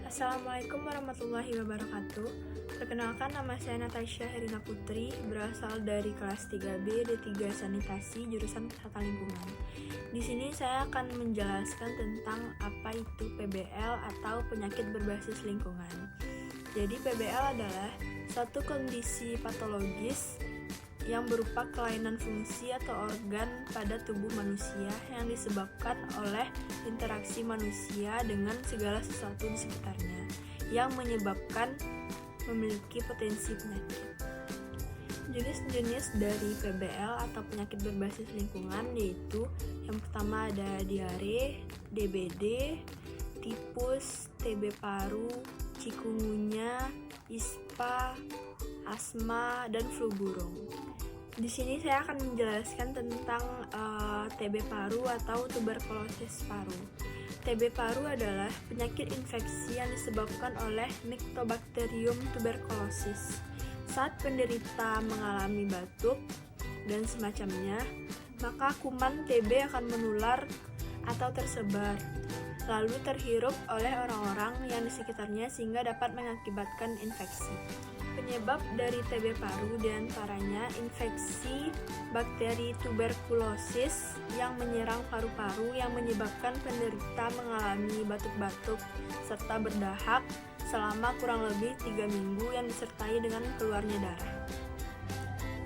Assalamualaikum warahmatullahi wabarakatuh. Perkenalkan, nama saya Natasha Herina Putri, berasal dari kelas 3B D3 Sanitasi jurusan Tata Lingkungan. Di sini saya akan menjelaskan tentang apa itu PBL atau penyakit berbasis lingkungan. Jadi PBL adalah suatu kondisi patologis yang berupa kelainan fungsi atau organ pada tubuh manusia yang disebabkan oleh interaksi manusia dengan segala sesuatu di sekitarnya yang menyebabkan memiliki potensi penyakit. Jenis-jenis dari PBL atau penyakit berbasis lingkungan yaitu yang pertama ada diare, DBD, tipus, TB paru, cikungunya, ispa, asma, dan flu burung. Di sini saya akan menjelaskan tentang TB paru atau tuberkulosis paru. TB paru adalah penyakit infeksi yang disebabkan oleh Mycobacterium tuberculosis. Saat penderita mengalami batuk dan semacamnya, maka kuman TB akan menular atau tersebar, lalu terhirup oleh orang-orang yang di sekitarnya sehingga dapat mengakibatkan infeksi. Penyebab dari TB paru diantaranya infeksi bakteri tuberkulosis yang menyerang paru-paru yang menyebabkan penderita mengalami batuk-batuk serta berdahak selama kurang lebih 3 minggu yang disertai dengan keluarnya darah.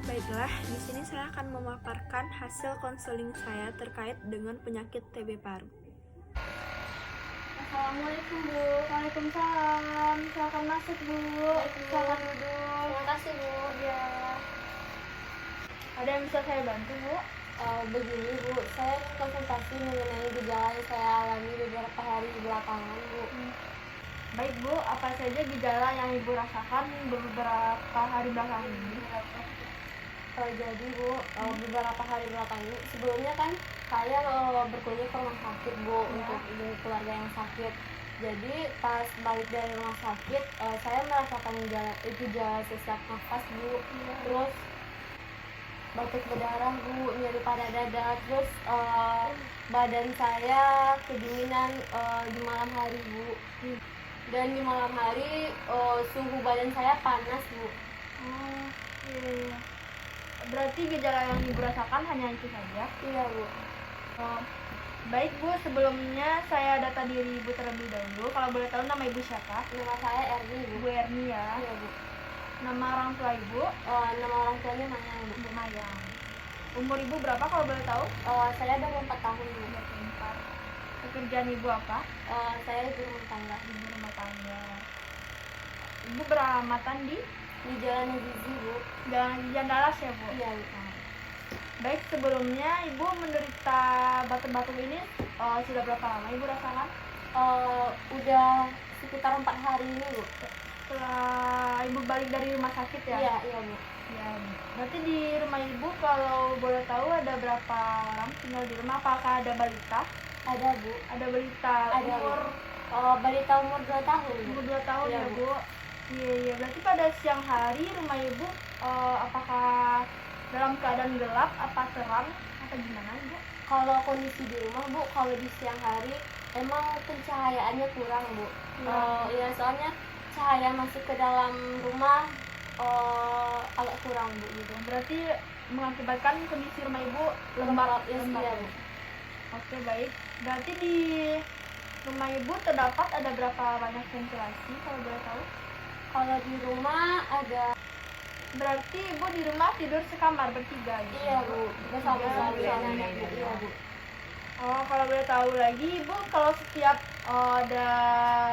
Baiklah, di sini saya akan memaparkan hasil konseling saya terkait dengan penyakit TB paru. Assalamualaikum Bu. Waalaikumsalam. Silakan masuk Bu. Silakan duduk. Terima kasih Bu. Ya. Ada yang bisa saya bantu Bu? Begini Bu, saya konsultasi mengenai gejala yang saya alami beberapa hari belakangan Bu. Baik Bu, apa saja gejala yang Ibu rasakan beberapa hari belakangan ini? Jadi Bu, beberapa hari belakangan ini sebelumnya kan saya berkunjung ke rumah sakit Bu untuk ibu keluarga yang sakit. Jadi pas balik dari rumah sakit saya merasakan gejala sesak nafas Bu, terus batuk berdarah Bu, nyeri pada dada, terus badan saya kedinginan di malam hari Bu. Dan di malam hari suhu badan saya panas Bu. Iya. Berarti gejala yang Ibu rasakan hanya itu saja? Iya Bu. Baik Bu, sebelumnya saya data diri Ibu terlebih dahulu. Kalau boleh tahu nama Ibu siapa? Nama saya Erni Bu. Bu Erni ya. Iya Bu. Nama orang tua Ibu? Nama orang tuanya Mayang Bu. Bu Mayang. Umur Ibu berapa kalau boleh tahu? Saya 24 tahun Bu. 24. Pekerjaan Ibu apa? Saya ibu rumah tangga. Ibu rumah tangga. Ibu beramatan di Jalan Gizi Bu. Jalan Jandalas ya Bu? Iya Bu. Baik, sebelumnya Ibu menderita batuk-batuk ini sudah berapa lama Ibu rasakan? Udah sekitar 4 hari ini Bu. Setelah Ibu balik dari rumah sakit ya? Iya Bu. Ya, berarti di rumah Ibu kalau boleh tahu ada berapa orang tinggal di rumah? Apakah ada balita? Ada Bu. Ada balita Ada umur balita umur 2 tahun Bu. umur 2 tahun Iya, ya Bu. Bu? Iya, berarti pada siang hari rumah Ibu apakah dalam keadaan gelap, apa terang, apa gimana Ibu? Kalau kondisi di rumah Bu, kalau di siang hari emang pencahayaannya kurang Bu. Ya soalnya cahaya masuk ke dalam rumah agak kurang Bu gitu. Berarti mengakibatkan kondisi rumah Ibu Lembab, lembab. iya Bu. Oke, baik. Berarti di rumah Ibu terdapat ada berapa banyak ventilasi kalau boleh tahu? Kalau di rumah ada. Berarti Ibu di rumah tidur sekamar bertiga gitu? Iya Bu, bersama suami Iya, anak iya. Bu. Iya Bu. Oh, kalau boleh tahu lagi Ibu, kalau setiap ada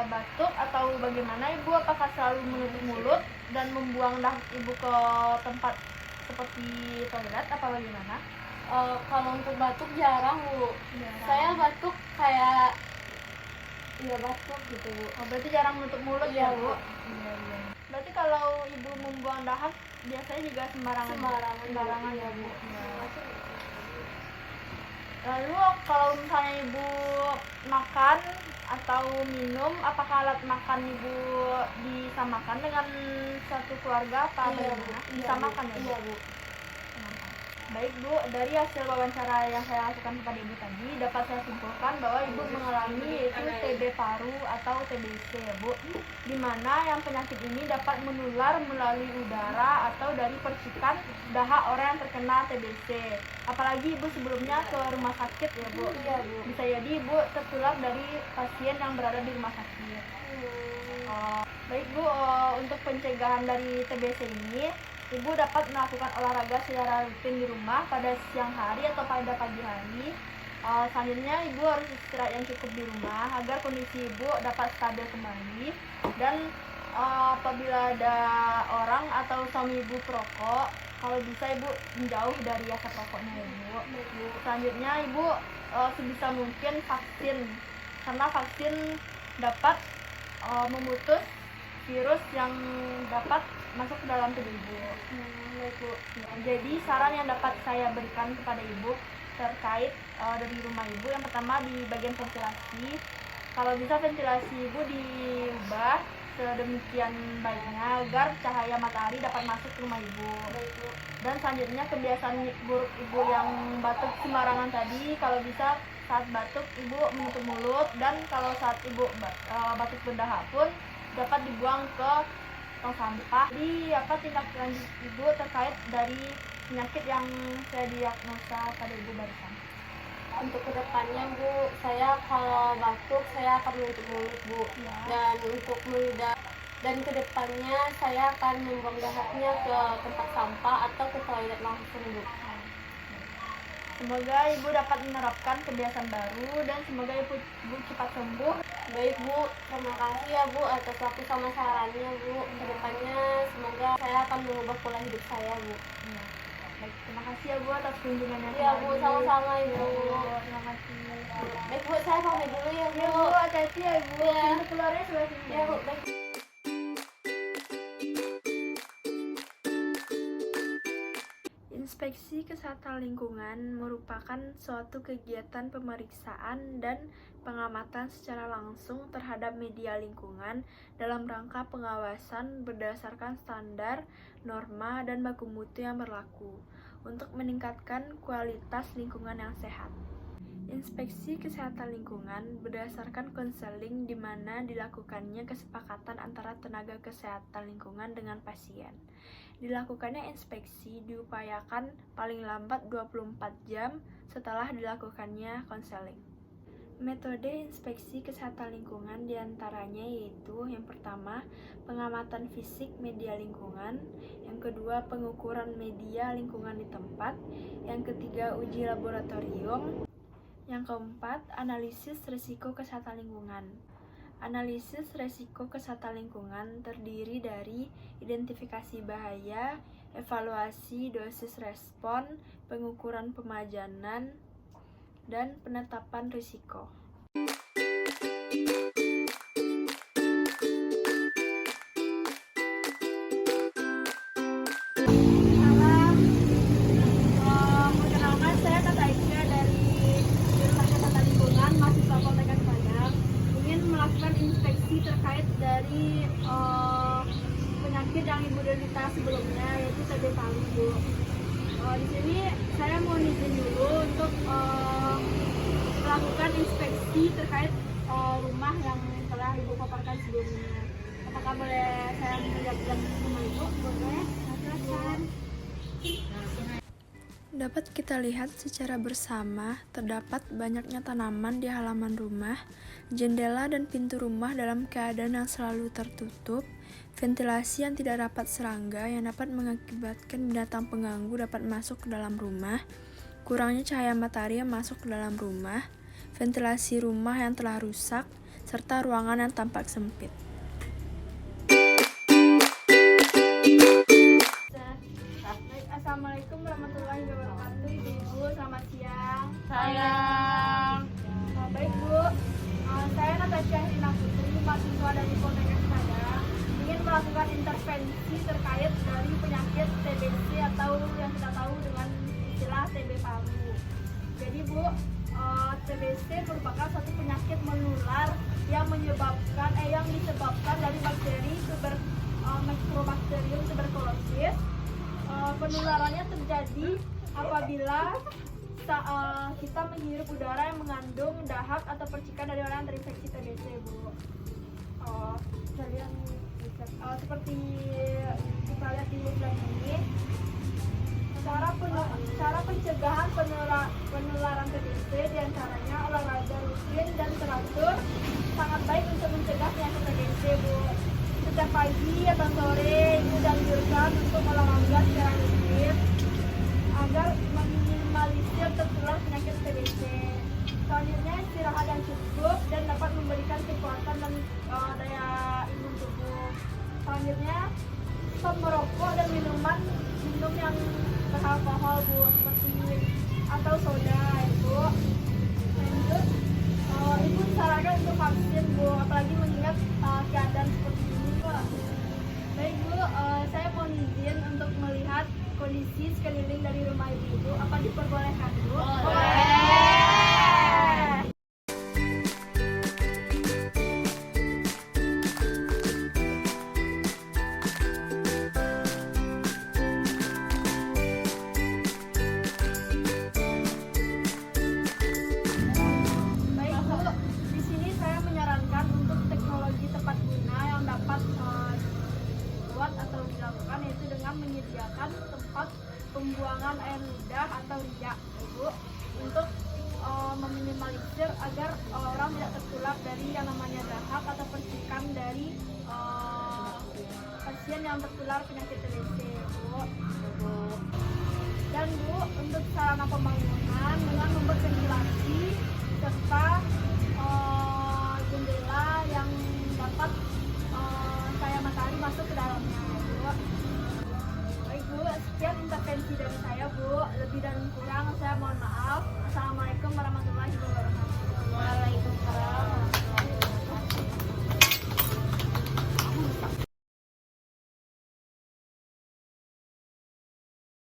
batuk atau bagaimana Ibu apakah selalu menutup mulut dan membuang dahak Ibu ke tempat seperti toilet apa bagaimana? Kalau untuk batuk jarang Bu. Jarang. Saya batuk kayak batuk gitu Bu. Oh, berarti jarang menutup mulut Iya, ya Bu? Bu. Iya. Berarti kalau Ibu membuang dahak biasanya juga sembarangan? Sembarangan ya Bu. Iya. Lalu kalau misalnya Ibu makan atau minum, apakah alat makan Ibu disamakan dengan satu keluarga apa Iya, bagaimana? Bu. Disamakan ya Bu? Iya Bu. Baik Bu, dari hasil wawancara yang saya lakukan kepada Ibu tadi, dapat saya simpulkan bahwa Ibu mengalami yaitu TB paru atau TBC ya Bu, di mana yang penyakit ini dapat menular melalui udara atau dari percikan dahak orang yang terkena TBC. Apalagi Ibu sebelumnya ke rumah sakit ya Bu. Iya Bu. Bisa jadi Ibu tertular dari pasien yang berada di rumah sakit. Baik Bu, untuk pencegahan dari TBC ini, Ibu dapat melakukan olahraga secara rutin di rumah pada siang hari atau pada pagi hari. Selanjutnya Ibu harus istirahat yang cukup di rumah agar kondisi Ibu dapat stabil kembali. Dan apabila ada orang atau suami Ibu perokok, kalau bisa Ibu menjauh dari asap rokoknya ya Bu. Selanjutnya Ibu sebisa mungkin vaksin, karena vaksin dapat memutus virus yang dapat masuk ke dalam tubuh Ibu. Jadi saran yang dapat saya berikan kepada Ibu terkait dari rumah Ibu, yang pertama di bagian ventilasi, kalau bisa ventilasi Ibu diubah sedemikian baiknya agar cahaya matahari dapat masuk ke rumah Ibu. Dan selanjutnya kebiasaan buruk Ibu yang batuk sembarangan tadi, kalau bisa saat batuk Ibu menutup mulut, dan kalau saat Ibu batuk berdahak pun dapat dibuang ke tong sampah. Jadi tindak lanjut Ibu terkait dari penyakit yang saya diagnosa pada Ibu barusan? Untuk kedepannya Bu, saya kalau batuk saya akan menutup mulut Bu, dan untuk dan kedepannya saya akan membuang dahaknya ke tempat sampah atau ke toilet langsung Bu. Semoga Ibu dapat menerapkan kebiasaan baru dan semoga Ibu cepat sembuh. Baik Bu, terima kasih ya Bu atas waktu sama sarannya Bu. Kedepannya semoga saya akan mengubah pola hidup saya Bu. Ya. Baik, terima kasih ya Bu atas kunjungannya. Iya Bu, sama-sama Ibu. Terima kasih. Baik Bu, saya pamit dulu ya Bu. Ya Bu, hati-hati ya Ibu. Ya. Pintu keluarnya sebelah sini. Ya Bu, baik. Inspeksi kesehatan lingkungan merupakan suatu kegiatan pemeriksaan dan pengamatan secara langsung terhadap media lingkungan dalam rangka pengawasan berdasarkan standar, norma, dan baku mutu yang berlaku untuk meningkatkan kualitas lingkungan yang sehat. Inspeksi kesehatan lingkungan berdasarkan konseling di mana dilakukannya kesepakatan antara tenaga kesehatan lingkungan dengan pasien. Dilakukannya inspeksi diupayakan paling lambat 24 jam setelah dilakukannya konseling. Metode inspeksi kesehatan lingkungan diantaranya yaitu yang pertama, pengamatan fisik media lingkungan, yang kedua, pengukuran media lingkungan di tempat, yang ketiga, uji laboratorium, yang keempat, analisis risiko kesehatan lingkungan. Analisis risiko kesehatan lingkungan terdiri dari identifikasi bahaya, evaluasi dosis respon, pengukuran pemajanan, dan penetapan risiko. Perkenalkan, saya Kak Aisyah dari Jurusan Kesehatan Lingkungan, mahasiswa Poltekkes Padang, ingin melakukan inspeksi terkait dari penyakit yang Ibu derita sebelumnya, yaitu TB paru Bu. Di sini saya mau izin dulu untuk melakukan inspeksi terkait rumah yang telah Ibu paparkan sebelumnya. Apakah boleh saya menjelaskan rumah Ibu? Boleh, silakan. Dapat kita lihat secara bersama, terdapat banyaknya tanaman di halaman rumah, jendela dan pintu rumah dalam keadaan yang selalu tertutup, ventilasi yang tidak rapat serangga yang dapat mengakibatkan binatang pengganggu dapat masuk ke dalam rumah, kurangnya cahaya matahari yang masuk ke dalam rumah, ventilasi rumah yang telah rusak, serta ruangan yang tampak sempit. Assalamualaikum warahmatullahi wabarakatuh. Ibu, selamat siang. Sayang. Baik Bu, saya Natasha Herina Putri, mahasiswa dari Poltekkes Padang, ingin melakukan intervensi terkait dari penyakit TBC atau yang kita tahu dengan istilah TB paru. Jadi Bu, TBC merupakan suatu penyakit menular yang disebabkan dari bakteri Mycobacterium tuberculosis. Penularannya terjadi apabila kita menghirup udara yang mengandung dahak atau percikan dari orang yang terinfeksi TBC, Bu. Seperti kita lihat di slide ini, cara pencegahan penularan TBC diantaranya olahraga rutin dan teratur sangat baik untuk mencegah penyakit TBC, Bu. Setiap pagi atau sore ibu dianjurkan untuk olahraga secara rutin agar meminimalisir tertular penyakit TBC. Selanjutnya istirahat yang cukup dan dapat memberikan kekuatan dan daya imun tubuh. Selanjutnya stop merokok dan minum yang beralkohol, Bu, seperti atau soda, Ibu. Lanjut, ibu disarankan untuk vaksin, Bu, apalagi mengingat keadaan seperti ini, Bu. Baik, Bu, saya mohon izin untuk melihat kondisi sekeliling dari rumah ibu. Apa diperbolehkan, Bu? Boleh. Baik, Bu, di sini saya menyarankan untuk teknologi tepat guna yang dapat dibuat atau dilakukan, yaitu dengan menyediakan tempat pembuangan air lidah atau riak, Bu, untuk meminimalisir agar orang tidak tertular dari yang namanya dahak atau percikan dari pasien yang tertular penyakit TBC, Bu. Dan, Bu, untuk sarana pembangunan dengan membuat ventilasi serta